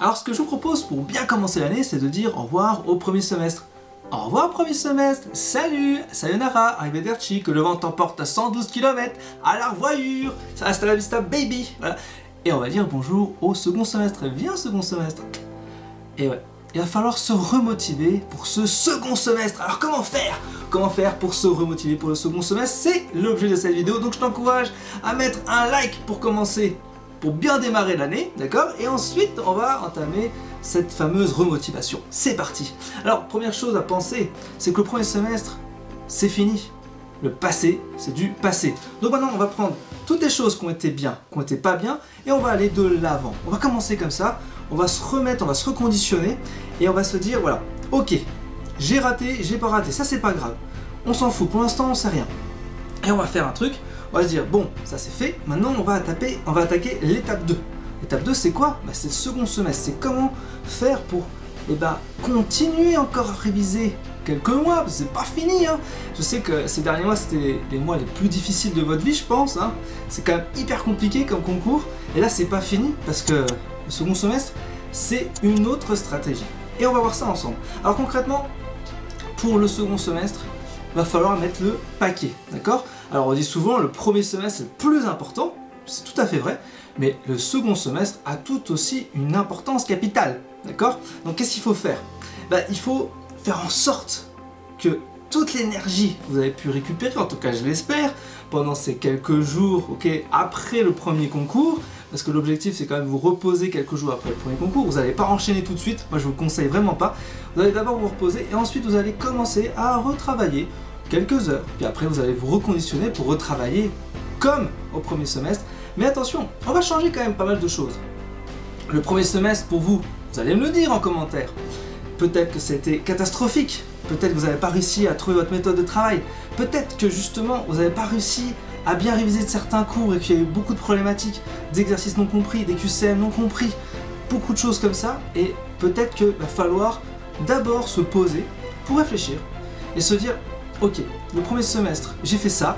Alors ce que je vous propose pour bien commencer l'année, c'est de dire au revoir au premier semestre. Au revoir premier semestre, salut, sayonara, arrivederci, que le vent t'emporte à 112 km, à la revoyure, hasta la vista baby, voilà. Et on va dire bonjour au second semestre, viens second semestre. Et ouais, il va falloir se remotiver pour ce second semestre. Alors comment faire? Comment faire pour se remotiver pour le second semestre? C'est l'objet de cette vidéo, donc je t'encourage à mettre un like pour commencer, pour bien démarrer l'année, d'accord? Et ensuite, on va entamer cette fameuse remotivation. C'est parti! Alors, première chose à penser, c'est que le premier semestre, c'est fini. Le passé, c'est du passé. Donc maintenant, on va prendre toutes les choses qui ont été bien, qui ont été pas bien, et on va aller de l'avant. On va commencer comme ça, on va se remettre, on va se reconditionner, et on va se dire, voilà, ok, j'ai raté, j'ai pas raté, ça c'est pas grave. On s'en fout, pour l'instant on sait rien. Et on va faire un truc, on va se dire, bon, ça c'est fait, maintenant on va attaquer l'étape 2. L'étape 2 c'est quoi? C'est le second semestre, c'est comment faire pour continuer encore à réviser quelques mois, c'est pas fini, hein. Je sais que ces derniers mois c'était les mois les plus difficiles de votre vie, je pense, hein. C'est quand même hyper compliqué comme concours, et là c'est pas fini, parce que le second semestre, c'est une autre stratégie. Et on va voir ça ensemble. Alors concrètement, pour le second semestre, il va falloir mettre le paquet, d'accord? Alors on dit souvent le premier semestre est le plus important, c'est tout à fait vrai, mais le second semestre a tout aussi une importance capitale, d'accord? Donc qu'est-ce qu'il faut faire? Il faut faire en sorte que toute l'énergie que vous avez pu récupérer, en tout cas je l'espère, pendant ces quelques jours, ok, après le premier concours, parce que l'objectif c'est quand même vous reposer quelques jours après le premier concours, vous n'allez pas enchaîner tout de suite, moi je vous le conseille vraiment pas, vous allez d'abord vous reposer et ensuite vous allez commencer à retravailler quelques heures, puis après vous allez vous reconditionner pour retravailler comme au premier semestre, mais attention, on va changer quand même pas mal de choses. Le premier semestre pour vous, vous allez me le dire en commentaire, peut-être que c'était catastrophique, peut-être que vous n'avez pas réussi à trouver votre méthode de travail, peut-être que justement vous n'avez pas réussi à bien réviser de certains cours et qu'il y a eu beaucoup de problématiques, d'exercices non compris, des QCM non compris, beaucoup de choses comme ça, et peut-être qu'il va falloir d'abord se poser pour réfléchir et se dire ok, le premier semestre j'ai fait ça,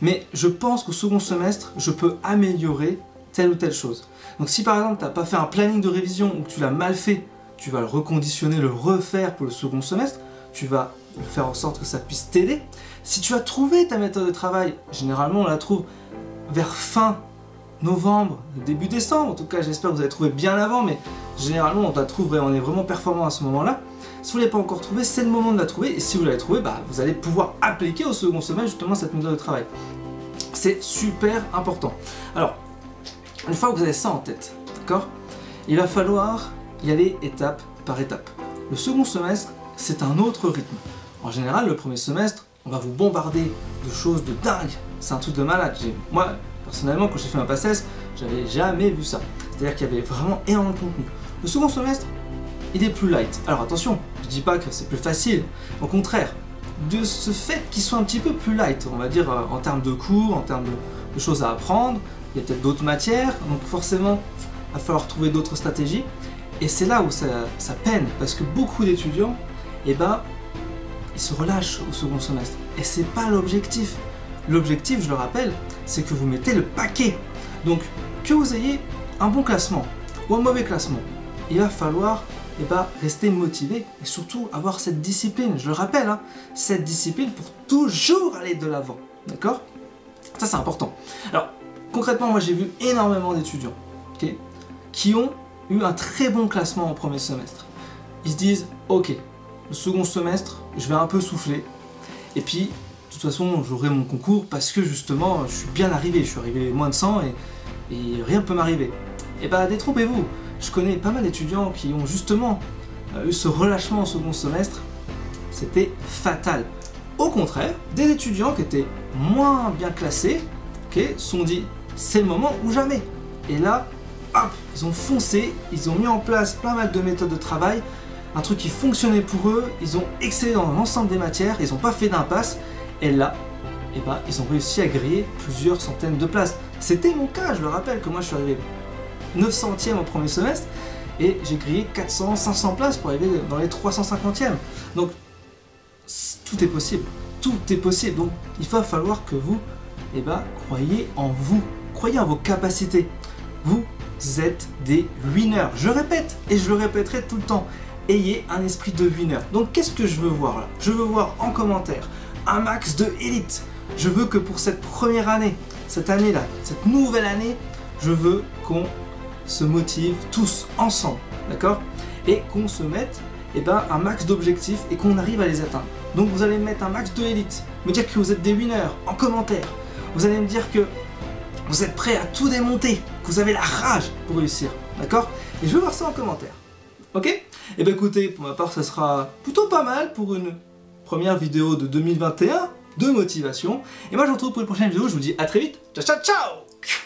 mais je pense qu'au second semestre je peux améliorer telle ou telle chose. Donc si par exemple tu n'as pas fait un planning de révision ou que tu l'as mal fait, tu vas le reconditionner, le refaire pour le second semestre, tu vas faire en sorte que ça puisse t'aider. Si tu as trouvé ta méthode de travail, généralement on la trouve vers fin novembre, début décembre, en tout cas j'espère que vous avez trouvé bien avant, mais généralement on la trouve, on est vraiment performant à ce moment-là. Si vous ne l'avez pas encore trouvé, c'est le moment de la trouver, et si vous l'avez trouvé, vous allez pouvoir appliquer au second semestre justement cette méthode de travail. C'est super important. Alors, une fois que vous avez ça en tête, d'accord, il va falloir y aller étape par étape. Le second semestre, c'est un autre rythme. En général, le premier semestre, on va vous bombarder de choses de dingue. C'est un truc de malade. Moi, personnellement, quand j'ai fait ma PACES, j'avais jamais vu ça. C'est-à-dire qu'il y avait vraiment énormément de contenu. Le second semestre, il est plus light. Alors attention, je dis pas que c'est plus facile. Au contraire, de ce fait qu'il soit un petit peu plus light, on va dire en termes de cours, en termes de choses à apprendre, il y a peut-être d'autres matières, donc forcément, il va falloir trouver d'autres stratégies. Et c'est là où ça peine, parce que beaucoup d'étudiants, ils se relâchent au second semestre. Et c'est pas l'objectif. L'objectif, je le rappelle, c'est que vous mettez le paquet. Donc, que vous ayez un bon classement ou un mauvais classement, il va falloir rester motivé et surtout avoir cette discipline. Je le rappelle, hein, cette discipline pour toujours aller de l'avant. D'accord? Ça, c'est important. Alors, concrètement, moi, j'ai vu énormément d'étudiants qui ont eu un très bon classement au premier semestre. Ils se disent, ok, le second semestre, je vais un peu souffler. Et puis, de toute façon, j'aurai mon concours parce que justement, je suis bien arrivé. Je suis arrivé moins de 100 et rien ne peut m'arriver. Et détrompez-vous. Je connais pas mal d'étudiants qui ont justement eu ce relâchement au second semestre. C'était fatal. Au contraire, des étudiants qui étaient moins bien classés, se sont dit, c'est le moment ou jamais. Et là, hop, ils ont foncé, ils ont mis en place plein mal de méthodes de travail, un truc qui fonctionnait pour eux, ils ont excellé dans l'ensemble des matières, ils n'ont pas fait d'impasse, et là, ils ont réussi à griller plusieurs centaines de places. C'était mon cas, je le rappelle, que moi je suis arrivé 900e au premier semestre, et j'ai grillé 400, 500 places pour arriver dans les 350e. Donc, tout est possible, tout est possible. Donc, il va falloir que vous, croyez en vous, croyez en vos capacités. Vous êtes des winners. Je répète, et je le répéterai tout le temps, ayez un esprit de winner. Donc qu'est-ce que je veux voir là? Je veux voir en commentaire un max de élite. Je veux que pour cette première année, cette année-là, cette nouvelle année, je veux qu'on se motive tous ensemble, d'accord? Et qu'on se mette un max d'objectifs et qu'on arrive à les atteindre. Donc vous allez me mettre un max de élite, me dire que vous êtes des winners en commentaire. Vous allez me dire que vous êtes prêts à tout démonter, que vous avez la rage pour réussir, d'accord? Et je veux voir ça en commentaire, ok? Et bien écoutez, pour ma part, ça sera plutôt pas mal pour une première vidéo de 2021 de motivation. Et moi je vous retrouve pour une prochaine vidéo, je vous dis à très vite, ciao ciao ciao!